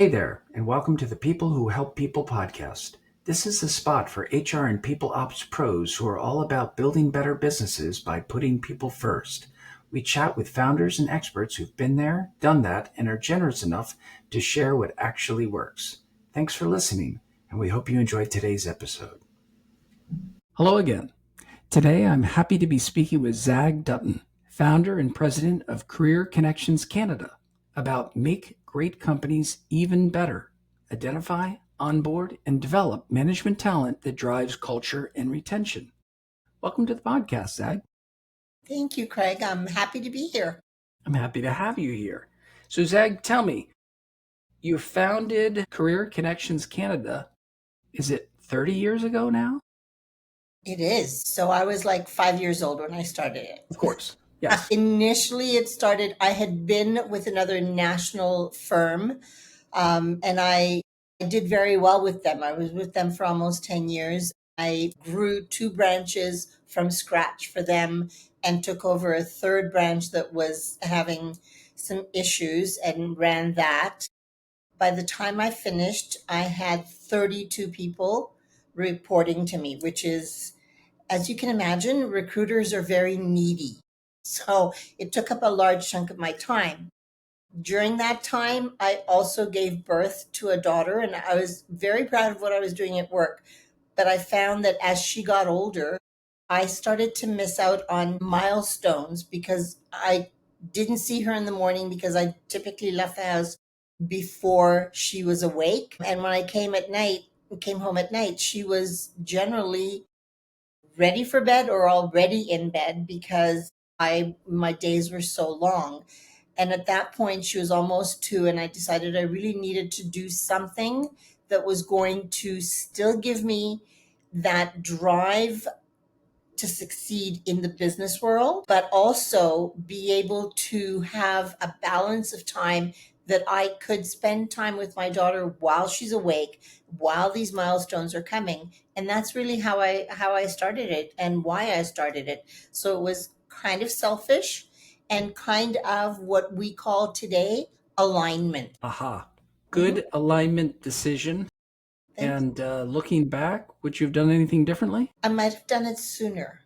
Hey there, and welcome to the People Who Help People podcast. This is the spot for HR and people ops pros who are all about building better businesses by putting people first. We chat with founders and experts who've been there, done that, and are generous enough to share what actually works. Thanks for listening, and we hope you enjoyed today's episode. Hello again. Today I'm happy to be speaking with Zag Dutton, founder and president of Career Connections Canada, about make great companies even better. Identify, onboard, and develop management talent that drives culture and retention. Welcome to the podcast, Zag. Thank you, Craig. I'm happy to be here. I'm happy to have you here. So, Zag, tell me, you founded Career Connections Canada. Is it 30 years ago now? It is. So I was like 5 years old when I started it. Of course. Yes. Initially, I had been with another national firm, and I did very well with them. I was with them for almost 10 years. I grew two branches from scratch for them and took over a third branch that was having some issues and ran that. By the time I finished, I had 32 people reporting to me, which is, as you can imagine, recruiters are very needy. So it took up a large chunk of my time. During that time, I also gave birth to a daughter, and I was very proud of what I was doing at work. But I found that as she got older, I started to miss out on milestones because I didn't see her in the morning because I typically left the house before she was awake. And when I came home at night, she was generally ready for bed or already in bed because my days were so long. And at that point, she was almost 2, and I decided I really needed to do something that was going to still give me that drive to succeed in the business world, but also be able to have a balance of time that I could spend time with my daughter while she's awake, while these milestones are coming. And that's really how I started it and why I started it. So it was kind of selfish and kind of what we call today alignment. Aha. Mhm. Good alignment decision. Thank you. And looking back, would you have done anything differently? I might have done it sooner.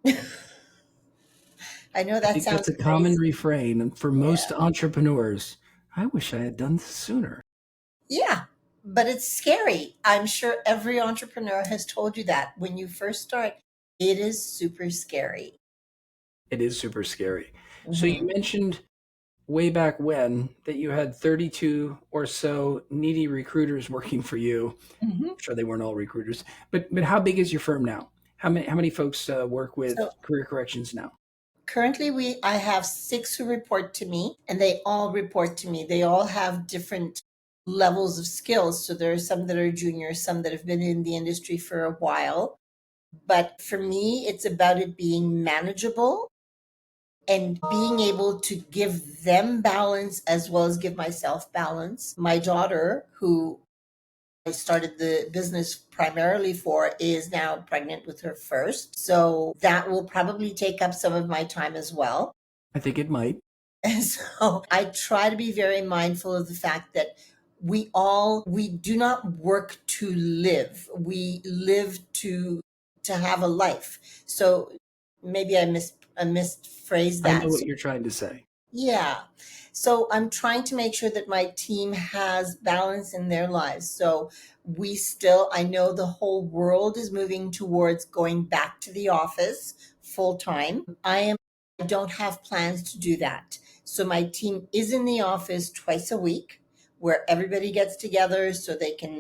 I know I that think that's sounds a common crazy. refrain. And for Yeah. most entrepreneurs, I wish I had done this sooner. Yeah, but it's scary. I'm sure every entrepreneur has told you that when you first start, it is super scary. It is super scary. So you Hmm. mentioned way back when that you had 32 or so needy recruiters working for you. Hmm. I'm sure they weren't all recruiters, but how big is your firm now? How many folks work with So career corrections now? currently I have 6 who report to me, and they all report to me. They all have different levels of skills. So there are some that are juniors, some that have been in the industry for a while. But for me, it's about it being manageable and being able to give them balance as well as give myself balance. My daughter, who I started the business primarily for, is now pregnant with her first. So that will probably take up some of my time as well. I think it might. And so I try to be very mindful of the fact that we do not work to live. We live to have a life. So maybe I misphrased I know that. what you're trying to say. Yeah. So I'm trying to make sure that my team has balance in their lives. So I know the whole world is moving towards going back to the office full time. I don't have plans to do that. So my team is in the office twice a week where everybody gets together so they can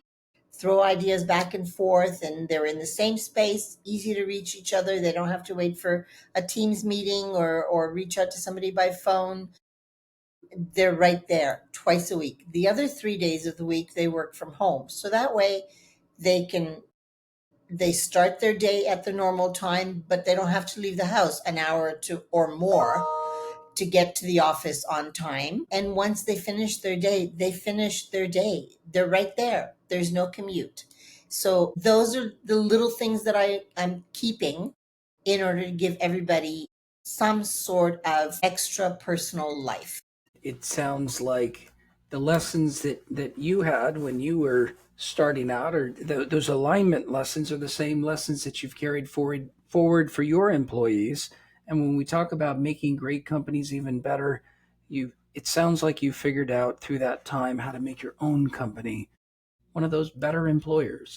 throw ideas back and forth, and they're in the same space, easy to reach each other. They don't have to wait for a Teams meeting or reach out to somebody by phone. They're right there twice a week. The other 3 days of the week, they work from home. So that way they can, they start their day at the normal time, but they don't have to leave the house an hour or more to get to the office on time. And once they finish their day, they finish their day. They're right there. There's no commute. So those are the little things that I'm keeping in order to give everybody some sort of extra personal life. It sounds like the lessons that you had when you were starting out, or those alignment lessons, are the same lessons that you've carried forward for your employees. And when we talk about making great companies even better, you it sounds like you figured out through that time how to make your own company one of those better employers.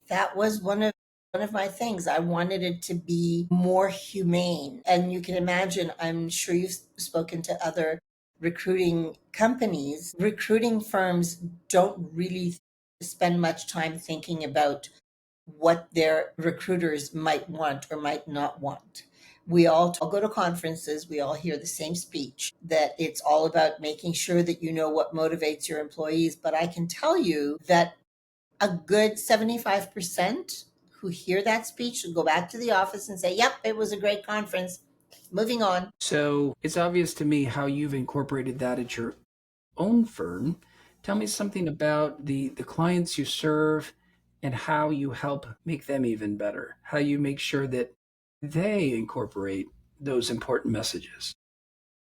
That was one of my things. I wanted it to be more humane. And you can imagine, I'm sure you've spoken to other recruiting companies. Recruiting firms don't really spend much time thinking about what their recruiters might want or might not want. We all go to conferences, we all hear the same speech that it's all about making sure that you know what motivates your employees. But I can tell you that a good 75% who hear that speech will go back to the office and say, yep, it was a great conference. Moving on. So it's obvious to me how you've incorporated that at your own firm. Tell me something about the clients you serve and how you help make them even better, how you make sure that they incorporate those important messages.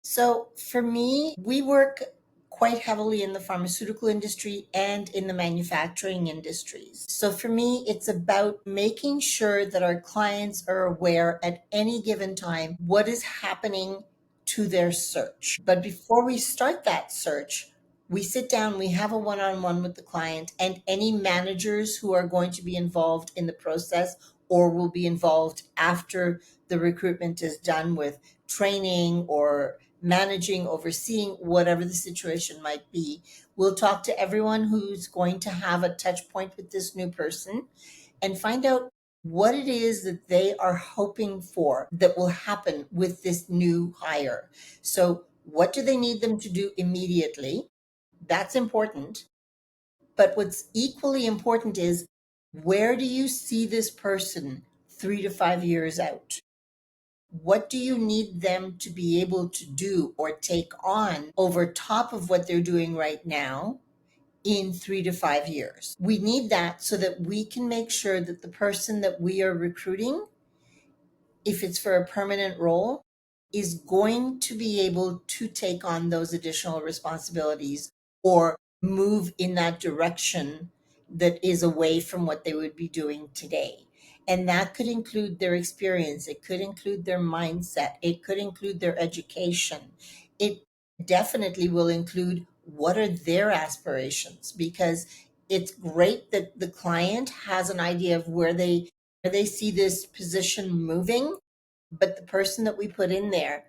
So for me, we work quite heavily in the pharmaceutical industry and in the manufacturing industries. So for me, it's about making sure that our clients are aware at any given time what is happening to their search. But before we start that search, we sit down, we have a one on one with the client and any managers who are going to be involved in the process or will be involved after the recruitment is done with training or managing, overseeing, whatever the situation might be. We'll talk to everyone who's going to have a touch point with this new person and find out what it is that they are hoping for that will happen with this new hire. So, what do they need them to do immediately? That's important. But what's equally important is where do you see this person 3 to 5 years out? What do you need them to be able to do or take on over top of what they're doing right now in 3 to 5 years? We need that so that we can make sure that the person that we are recruiting, if it's for a permanent role, is going to be able to take on those additional responsibilities or move in that direction that is away from what they would be doing today. And that could include their experience, it could include their mindset, it could include their education. It definitely will include what are their aspirations, because it's great that the client has an idea of where they see this position moving, but the person that we put in there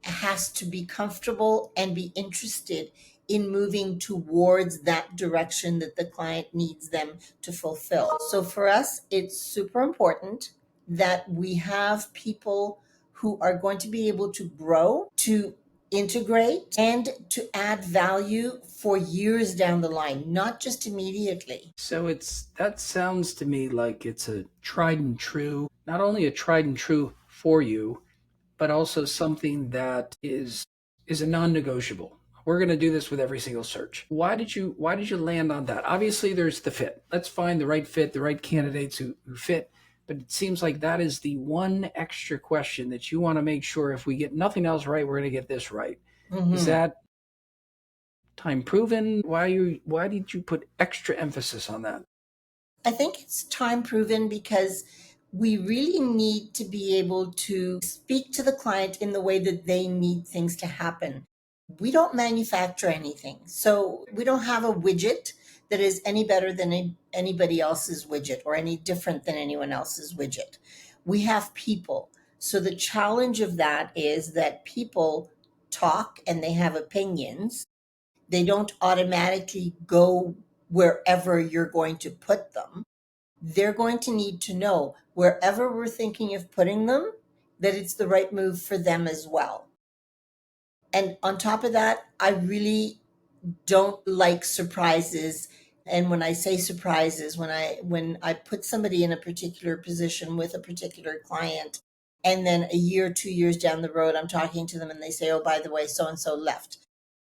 has to be comfortable and be interested in moving towards that direction that the client needs them to fulfill. So for us, it's super important that we have people who are going to be able to grow, to integrate, and to add value for years down the line, not just immediately. So that sounds to me like it's a tried and true, not only a tried and true for you, but also something that is a non-negotiable. We're going to do this with every single search. Why did you land on that? Obviously there's the fit. Let's find the right fit, the right candidates who fit. But it seems like that is the one extra question that you want to make sure if we get nothing else right, we're going to get this right. Is Mhm. that time proven? Why did you put extra emphasis on that? I think it's time proven because we really need to be able to speak to the client in the way that they need things to happen. We don't manufacture anything. So we don't have a widget that is any better than anybody else's widget or any different than anyone else's widget. We have people. So the challenge of that is that people talk and they have opinions. They don't automatically go wherever you're going to put them. They're going to need to know wherever we're thinking of putting them that it's the right move for them as well. And on top of that, I really don't like surprises. And when I say surprises, when I put somebody in a particular position with a particular client, and then a year, 2 years down the road, I'm talking to them and they say, oh, by the way, so and so left.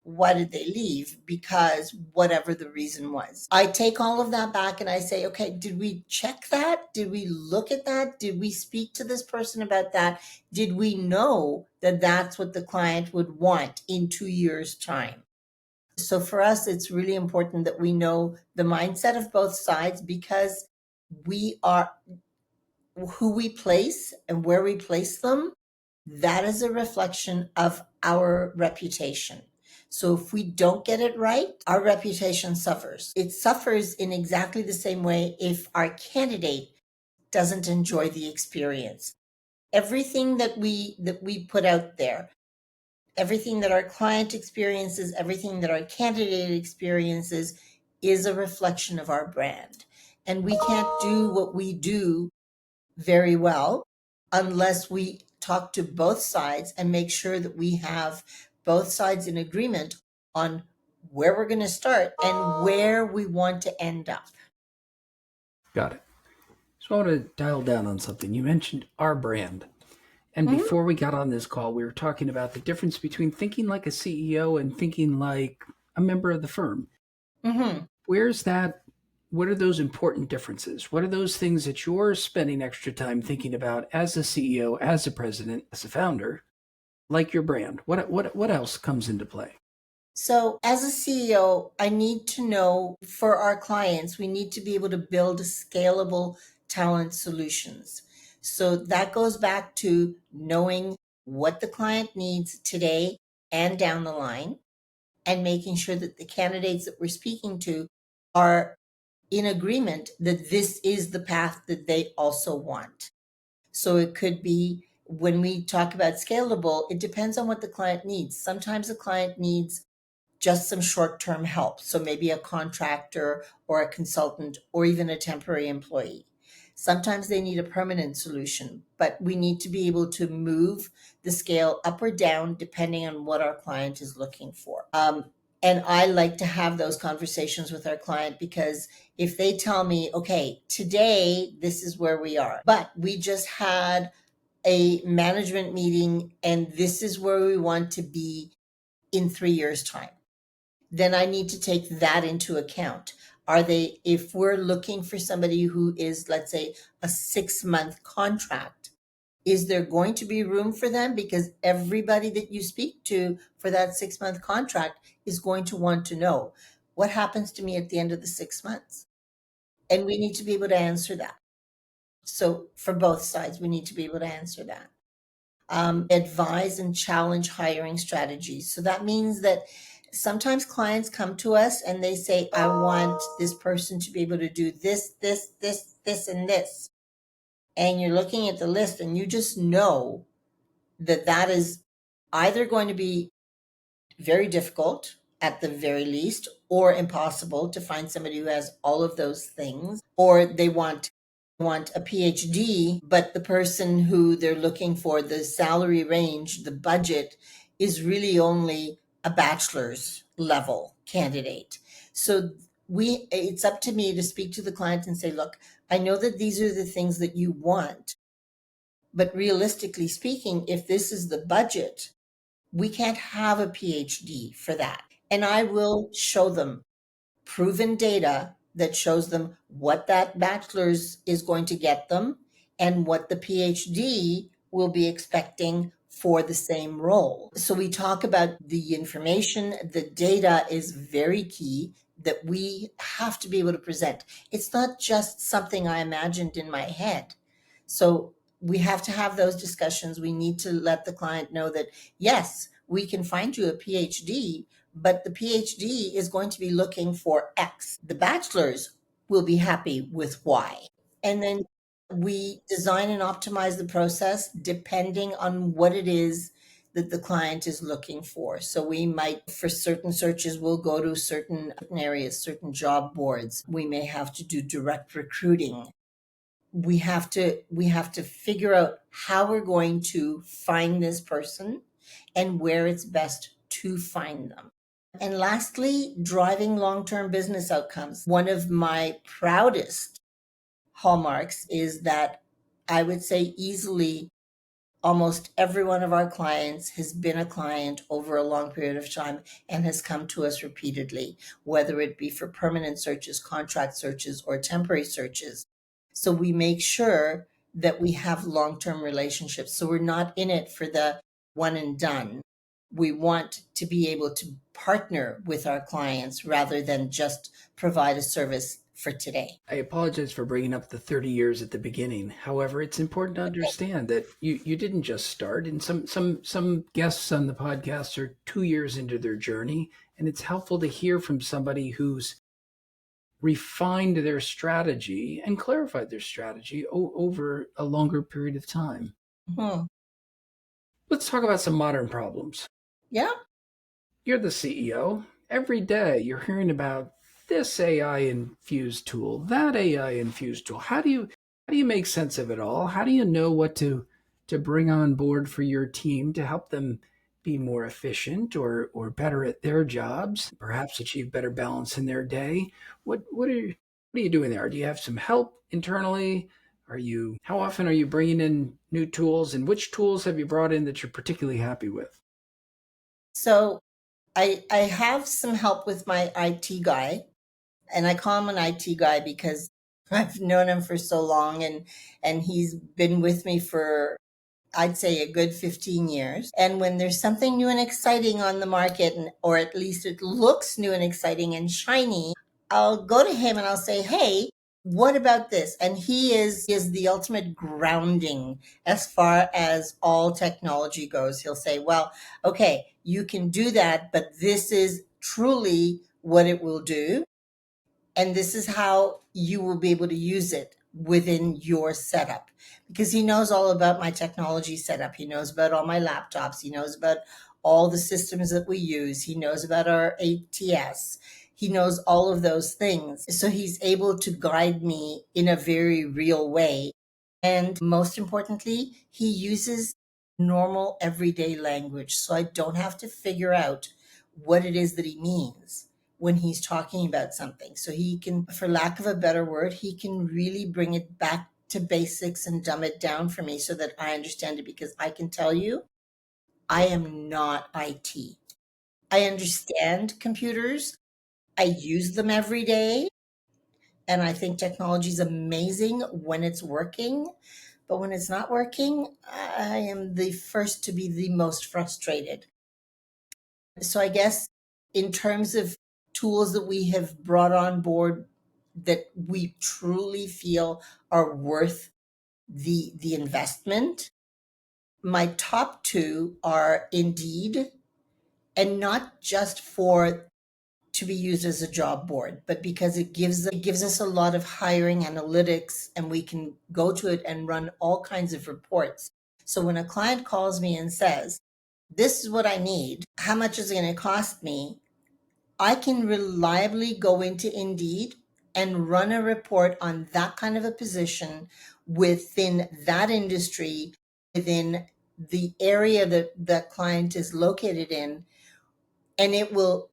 Why did they leave? Because whatever the reason was. I take all of that back and I say, okay, did we check that? Did we look at that? Did we speak to this person about that? Did we know that that's what the client would want in 2 years' time? So for us, it's really important that we know the mindset of both sides, because we are who we place and where we place them. That is a reflection of our reputation. So if we don't get it right, our reputation suffers. It suffers in exactly the same way if our candidate doesn't enjoy the experience. Everything that we put out there, everything that our client experiences, everything that our candidate experiences, is a reflection of our brand. And we can't do what we do very well unless we talk to both sides and make sure that we have both sides in agreement on where we're going to start and where we want to end up. Got it. So I want to dial down on something. You mentioned our brand. And before we got on this call, we were talking about the difference between thinking like a CEO and thinking like a member of the firm. Mm-hmm. Where's that? What are those important differences? What are those things that you're spending extra time thinking about as a CEO, as a president, as a founder, like your brand? What else comes into play? So, as a CEO, I need to know, for our clients, we need to be able to build scalable talent solutions. So, that goes back to knowing what the client needs today and down the line, and making sure that the candidates that we're speaking to are in agreement that this is the path that they also want. So, it could be, when we talk about scalable, it depends on what the client needs. Sometimes the client needs just some short-term help. So maybe a contractor or a consultant or even a temporary employee. Sometimes they need a permanent solution, but we need to be able to move the scale up or down depending on what our client is looking for. And I like to have those conversations with our client, because if they tell me, okay, today this is where we are, but we just had a management meeting and this is where we want to be in 3 years' time, then I need to take that into account. If we're looking for somebody who is, let's say, a 6-month contract, is there going to be room for them? Because everybody that you speak to for that 6-month contract is going to want to know, what happens to me at the end of the 6 months? And we need to be able to answer that. So for both sides, we need to be able to answer that. Advise and challenge hiring strategies. So that means that sometimes clients come to us and they say, I want this person to be able to do this, this, this, this, and this. And you're looking at the list and you just know that that is either going to be very difficult at the very least, or impossible to find somebody who has all of those things, or they want a PhD, but the person who they're looking for, the salary range, the budget is really only a bachelor's level candidate. So it's up to me to speak to the client and say, look, I know that these are the things that you want, but realistically speaking, if this is the budget, we can't have a PhD for that. And I will show them proven data that shows them what that bachelor's is going to get them and what the PhD will be expecting for the same role. So we talk about the information, the data is very key that we have to be able to present. It's not just something I imagined in my head. So we have to have those discussions. We need to let the client know that, yes, we can find you a PhD, but the PhD is going to be looking for X. The bachelor's will be happy with Y. And then we design and optimize the process depending on what it is that the client is looking for. So we might, for certain searches, we'll go to certain areas, certain job boards. We may have to do direct recruiting. We have to figure out how we're going to find this person and where it's best to find them. And lastly, driving long-term business outcomes. One of my proudest hallmarks is that I would say easily almost every one of our clients has been a client over a long period of time and has come to us repeatedly, whether it be for permanent searches, contract searches, or temporary searches. So we make sure that we have long-term relationships. So we're not in it for the one and done. We want to be able to partner with our clients rather than just provide a service for today. I apologize for bringing up the 30 years at the beginning. However, it's important to understand that you didn't just start, and some guests on the podcast are 2 years into their journey, and it's helpful to hear from somebody who's refined their strategy and clarified their strategy over a longer period of time. Hmm. Let's talk about some modern problems. Yeah. You're the CEO. Every day you're hearing about this AI infused tool, that AI infused tool. How do you make sense of it all? How do you know what to bring on board for your team to help them be more efficient or better at their jobs, perhaps achieve better balance in their day? What are you doing there? Do you have some help internally? How often are you bringing in new tools, and which tools have you brought in that you're particularly happy with? So I have some help with my IT guy, and I call him an IT guy because I've known him for so long, and he's been with me for, I'd say, a good 15 years. And when there's something new and exciting on the market, or at least it looks new and exciting and shiny, I'll go to him and I'll say, "Hey, what about this?" And he is the ultimate grounding as far as all technology goes. He'll say, "Well, okay, you can do that, but this is truly what it will do, and this is how you will be able to use it within your setup," because he knows all about my technology setup. He knows about all my laptops. He knows about all the systems that we use. He knows about our ATS. He knows all of those things. So he's able to guide me in a very real way. And most importantly, he uses normal everyday language. So I don't have to figure out what it is that he means when he's talking about something. So he can, for lack of a better word, he can really bring it back to basics and dumb it down for me so that I understand it, because I can tell you, I am not IT. I understand computers. I use them every day. And I think technology is amazing when it's working. But when it's not working, I am the first to be the most frustrated. So I guess in terms of tools that we have brought on board that we truly feel are worth the investment, my top two are Indeed, and not just for to be used as a job board, but because it gives us a lot of hiring analytics, and we can go to it and run all kinds of reports. So when a client calls me and says, "This is what I need, how much is it going to cost me?" I can reliably go into Indeed and run a report on that kind of a position within that industry, within the area that that client is located in, and it will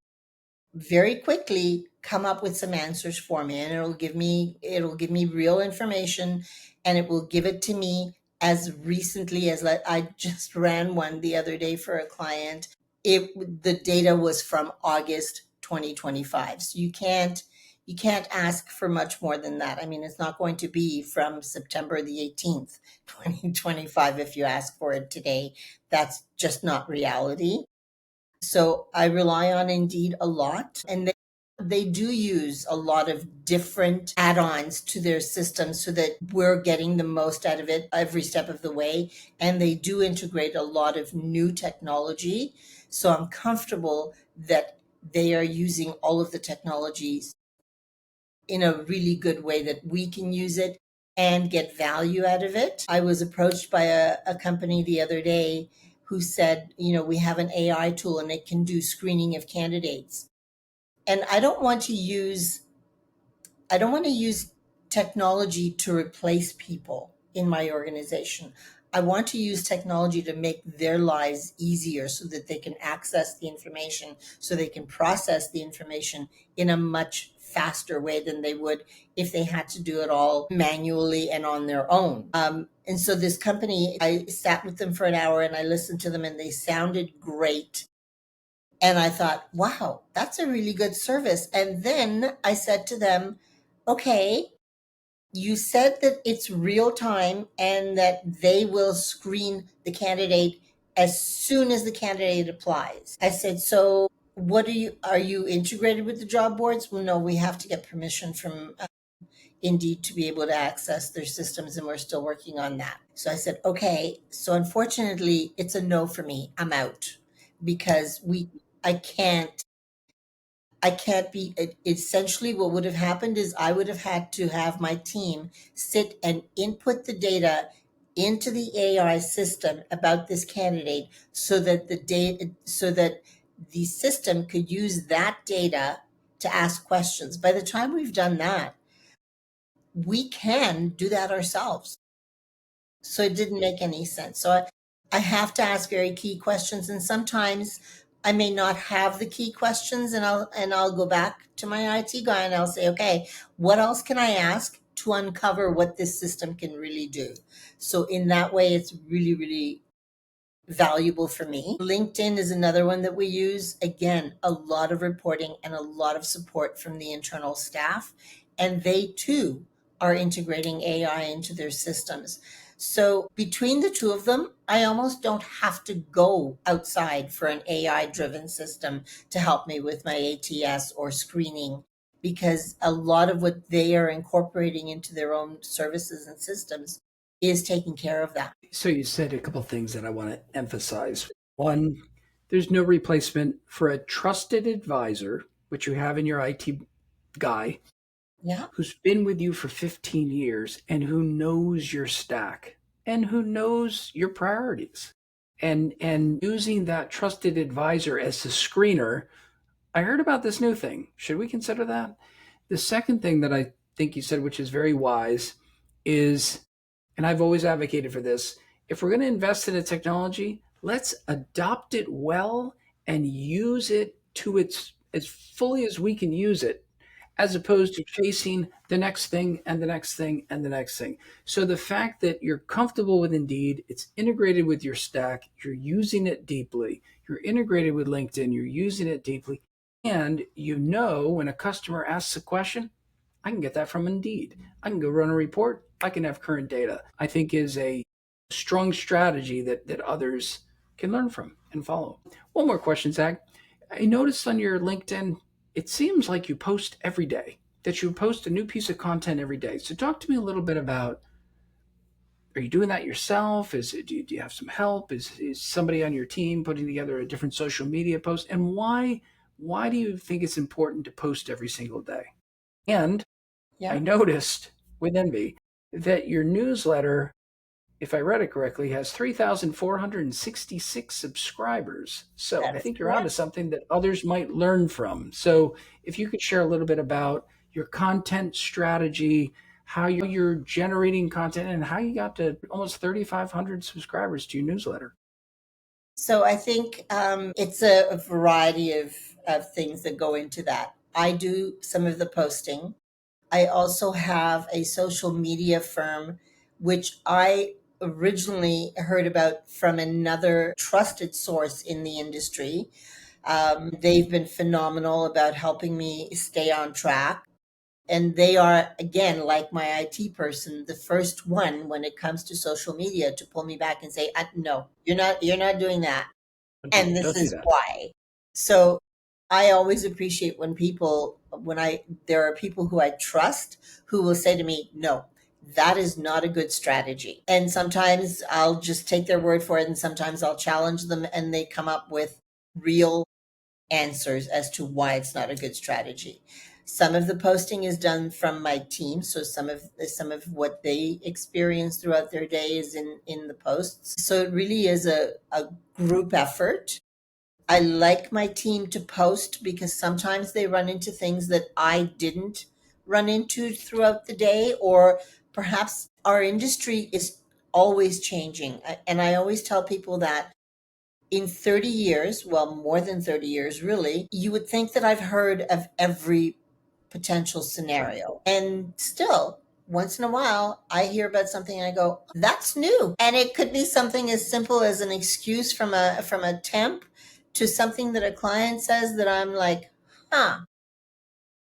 very quickly come up with some answers for me, and it'll give me real information, and it will give it to me as recently as, like, I just ran one the other day for a client. The data was from August 2025, so you can't ask for much more than that. I mean, it's not going to be from September the 18th 2025 if you ask for it today. That's just not reality. So I rely on Indeed a lot, and they do use a lot of different add-ons to their system so that we're getting the most out of it every step of the way. And they do integrate a lot of new technology. So I'm comfortable that they are using all of the technologies in a really good way that we can use it and get value out of it. I was approached by a company the other day who said, "We have an AI tool and it can do screening of candidates." And I don't want to use technology to replace people in my organization. I want to use technology to make their lives easier so that they can access the information, so they can process the information in a much faster way than they would if they had to do it all manually and on their own. And so this company, I sat with them for an hour and I listened to them, and they sounded great. And I thought, wow, that's a really good service. And then I said to them, "Okay, you said that it's real time and that they will screen the candidate as soon as the candidate applies. I said, so what are you integrated with the job boards? Well, no, we have to get permission from Indeed to be able to access their systems, and we're still working on that. So I said, okay, so unfortunately, it's a no for me. I'm out because I can't I can't be, essentially what would have happened is I would have had to have my team sit and input the data into the AI system about this candidate so that the system could use that data to ask questions. By the time we've done that, we can do that ourselves. So it didn't make any sense. I have to ask very key questions, and sometimes I may not have the key questions, and I'll go back to my IT guy and I'll say, okay, what else can I ask to uncover what this system can really do? So in that way, it's really, really valuable for me. LinkedIn is another one that we use. Again, a lot of reporting and a lot of support from the internal staff. And they too are integrating AI into their systems. So between the two of them, I almost don't have to go outside for an AI driven system to help me with my ATS or screening, because a lot of what they are incorporating into their own services and systems is taking care of that. So you said a couple things that I want to emphasize. One, there's no replacement for a trusted advisor, which you have in your IT guy, Yeah. who's been with you for 15 years and who knows your stack and who knows your priorities. And using that trusted advisor as the screener, I heard about this new thing. Should we consider that? The second thing that I think you said, which is very wise, is, and I've always advocated for this, if we're going to invest in a technology, let's adopt it well and use it to its as fully as we can use it, as opposed to chasing the next thing and the next thing and the next thing. So the fact that you're comfortable with Indeed, it's integrated with your stack, you're using it deeply, you're integrated with LinkedIn, you're using it deeply, and you know when a customer asks a question, I can get that from Indeed. I can go run a report. I can have current data. I think is a strong strategy that others can learn from and follow. One more question, Zach. I noticed on your LinkedIn, it seems like you post every day, that you post a new piece of content every day. So talk to me a little bit about, are you doing that yourself? Do you have some help? Is somebody on your team putting together a different social media post? And why do you think it's important to post every single day? And I Yeah. noticed with envy that your newsletter, if I read it correctly, has 3,466 subscribers. So That I is think you're onto correct. something that others might learn from. So if you could share a little bit about your content strategy, how you're generating content, and how you got to almost 3,500 subscribers to your newsletter. So I think it's a variety of things that go into that. I do some of the posting. I also have a social media firm, which I originally heard about from another trusted source in the industry. They've been phenomenal about helping me stay on track. And they are, again, like my IT person, the first one when it comes to social media to pull me back and say, no, you're not doing that. And this Don't do is that. why. So I always appreciate when there are people who I trust who will say to me, no, that is not a good strategy. And sometimes I'll just take their word for it, and sometimes I'll challenge them and they come up with real answers as to why it's not a good strategy. Some of the posting is done from my team, so some of what they experience throughout their day is in the posts. So it really is a group effort. I like my team to post because sometimes they run into things that I didn't run into throughout the day, or perhaps our industry is always changing. And I always tell people that in 30 years, well, more than 30 years, really, you would think that I've heard of every potential Right. scenario. And still, once in a while, I hear about something and I go, that's new. And it could be something as simple as an excuse from a temp to something that a client says that I'm like, huh,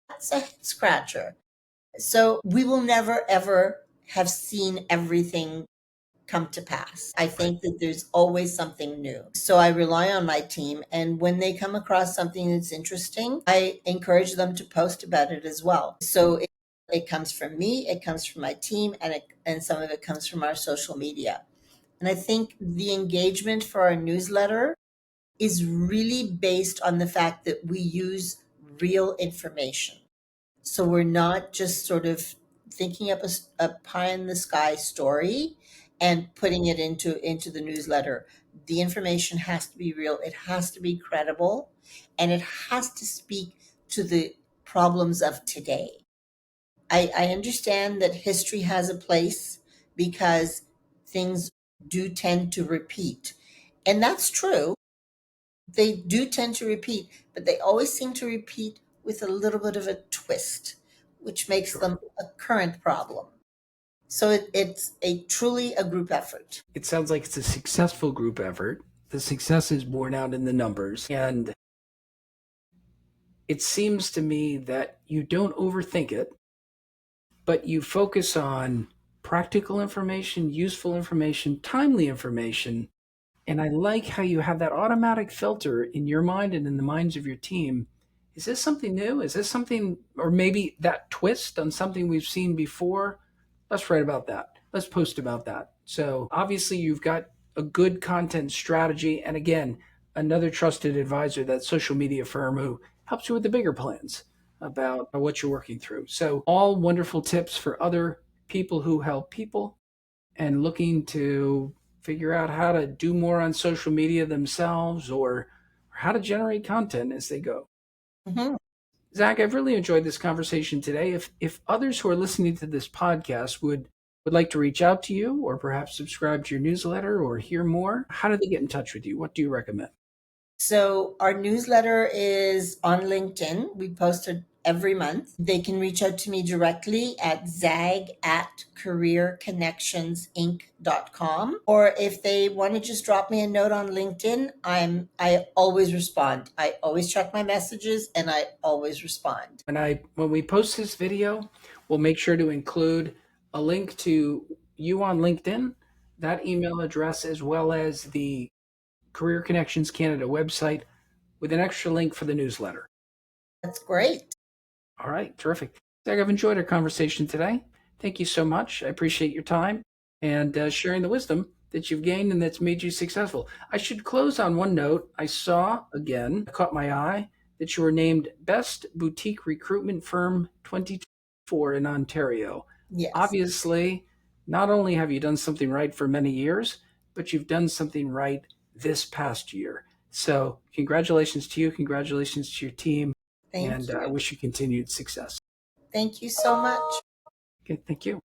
that's a head scratcher. So we will never ever have seen everything come to pass. I think that there's always something new. So I rely on my team. And when they come across something that's interesting, I encourage them to post about it as well. So it comes from me, it comes from my team, and some of it comes from our social media. And I think the engagement for our newsletter is really based on the fact that we use real information. So we're not just sort of thinking up a pie in the sky story and putting it into the newsletter. The information has to be real, it has to be credible, and it has to speak to the problems of today. I understand that history has a place because things do tend to repeat. And that's true. They do tend to repeat, but they always seem to repeat with a little bit of a twist, which makes Sure. them a current problem. So it's truly a group effort. It sounds like it's a successful group effort. The success is borne out in the numbers. And it seems to me that you don't overthink it, but you focus on practical information, useful information, timely information. And I like how you have that automatic filter in your mind and in the minds of your team. Is this something new? Is this something, or maybe that twist on something we've seen before? Let's write about that. Let's post about that. So obviously, you've got a good content strategy. And again, another trusted advisor, that social media firm who helps you with the bigger plans about what you're working through. So, all wonderful tips for other people who help people and looking to figure out how to do more on social media themselves, or how to generate content as they go. Mhm. Zach, I've really enjoyed this conversation today. If others who are listening to this podcast would like to reach out to you, or perhaps subscribe to your newsletter or hear more, how do they get in touch with you? What do you recommend? So our newsletter is on LinkedIn. We post it every month. They can reach out to me directly at zag@careerconnectionsinc.com. Or if they want to just drop me a note on LinkedIn, I always respond. I always check my messages and I always respond. When we post this video, we'll make sure to include a link to you on LinkedIn, that email address, as well as the Career Connections Canada website with an extra link for the newsletter. That's great. All right, terrific. Zach, I've enjoyed our conversation today. Thank you so much. I appreciate your time and sharing the wisdom that you've gained and that's made you successful. I should close on one note. I saw again, caught my eye, that you were named Best Boutique Recruitment Firm 2024 in Ontario. Yes. Obviously, not only have you done something right for many years, but you've done something right this past year. So, congratulations to you. Congratulations to your team. Thank And I you. wish you continued success. Thank you so much. Okay, thank you.